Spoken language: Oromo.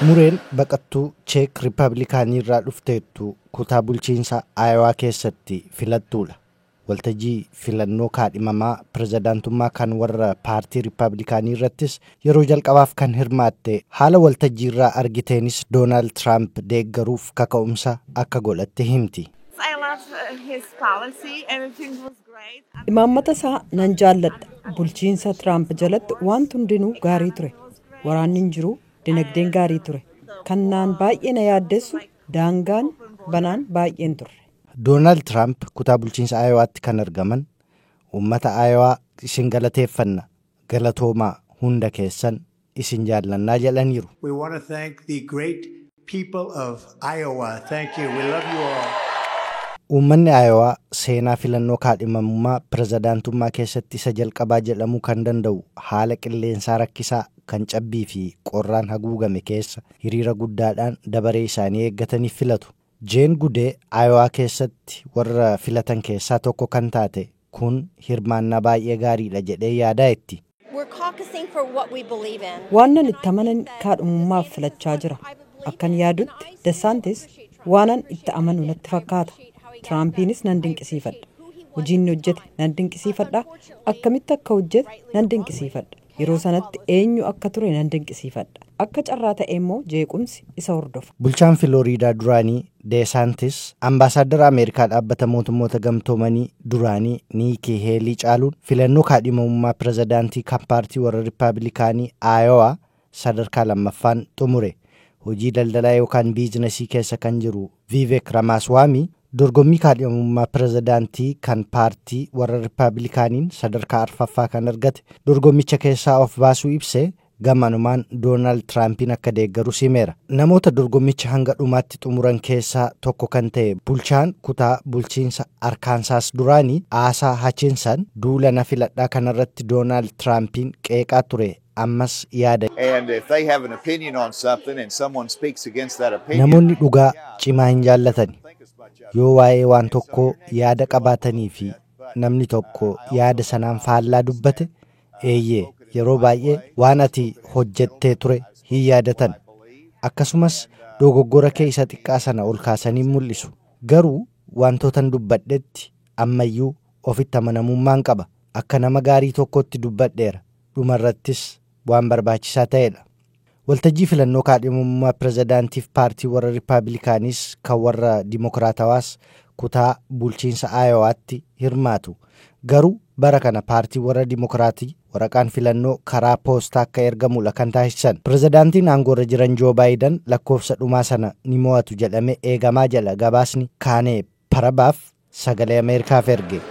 Mureen baqattuu Cheek Riippaabilikaanii irraa dhufteettu kutaa bulchiinsa Aayowaa keessatti filattuudha. Waltajjii filannoo kaadhimamaa pirezidaantummaa kan warra paartii Riippaabilikaanii irrattis yeroo jalqabaaf kan hirmaatte haala waltajjii irraa argiteenis Doonaald Tiraamp deeggaruuf kaka'umsa akka godhatte himti. Imaammata isaa nan jaalladha. Bulchiinsa Tiraamp jalatti waan hundinuu gaarii ture. Waraanni hin jiru. Dinagdeen gaarii ture. Kannaan baay'ee na yaaddessu daangaan banaan baay'een turre. Doonaald Tiraamp kutaa bulchiinsa Aayowaatti kan argaman uummata Aayowaa isin galateeffanna galatoomaa hunda keessan isin jaallannaa jedhaniiru. We want to thank the great people of Iowa. Thank you. We love you all. Uummanni Aayowaa seenaa filannoo kaadhimamummaa pirezidaantummaa keessatti isa jalqabaa jedhamuu kan danda'u haala qilleensaa rakkisaa kan cabbii fi qorraan haguugame keessa hiriira guddaadhaan dabaree isaanii eeggataniif filatu. Jeen Gudee Aayowaa keessatti warra filatan keessaa tokko kan taate kun hirmaannaa baay'ee gaariidha jedhee yaadaa itti. Waanan itti amanan kaadhimummaaf filachaa jira. Akkan yaadutti DeSantis waanan itti amanu natti fakkaata. Tiraampiinis nan dinqisiifadha. Hojiin hojjete nan dinqisiifadha. Akkamitti akka hojjete nan dinqisiifadha. Yeroo sanatti eenyu akka ture nan dinqisiifadha. Akka carraa ta'e immoo jeequmsi isa hordofa. Bulchaan Filooriidaa duraanii DeSantis ambaasaaddara Ameerikaa dhaabbata mootummoota gamtoomanii duraanii Niikii Heelii caaluun filannoo kaadhimamummaa pirezidaantii kan paartii warra Riippaabilikaanii Aayowaa sadarkaa lammaffaan xumure. Hojii daldalaa yookaan biizinasii keessa kan jiru Vivek Ramaswamy dorgommii kaadhimamummaa pirezidaantii kan paartii warra Riippaabilikaaniin sadarkaa arfaffaa kan argate dorgommicha keessaa of baasuu ibsee gammanumaan Doonaald Tiraampiin akka deeggaru simeera. Namoota dorgommicha hanga dhumaatti xumuran keessaa tokko kan ta'e bulchaan kutaa bulchiinsa Arkaansaas duraanii Aasaa Hachinsan duula na filadhaa kanarratti Doonaald Tiraampiin qeeqaa ture. Ammas yaada. Namoonni dhugaa cimaa hin jaallatani. Yoo waa'ee waan tokkoo yaada qabaatanii fi namni tokko yaada sanaan faallaa dubbate eeyyee yeroo baay'ee waan ati hojjettee ture hin yaadatan. Akkasumas dogoggora kee isa xiqqaa sana ol kaasanii mul'isu. Garuu wantootan dubbadhetti ammayyuu ofitti amanamummaan qaba. Akka nama gaarii tokkotti dubbadheera. Dhumarrattis waan barbaachisaa ta'edha. Waltajjii filannoo kaadhimamummaa pirezidaantiif paartii warra Riippaabilikaaniis kan warra Dimokiraatawaas kutaa bulchiinsa Aayowaatti hirmaatu. Garuu bara kana paartii warra Dimokiraatii waraqaan filannoo karaa poostaa akka ergamudha kan taasisan. Pirezidaantiin aangoorra jiran Joo Baayiden lakkoofsa dhumaa sana ni mo'atu jedhamee eegamaa jala gabaasni Kaanee Parabaaf sagalee Ameerikaaf erge.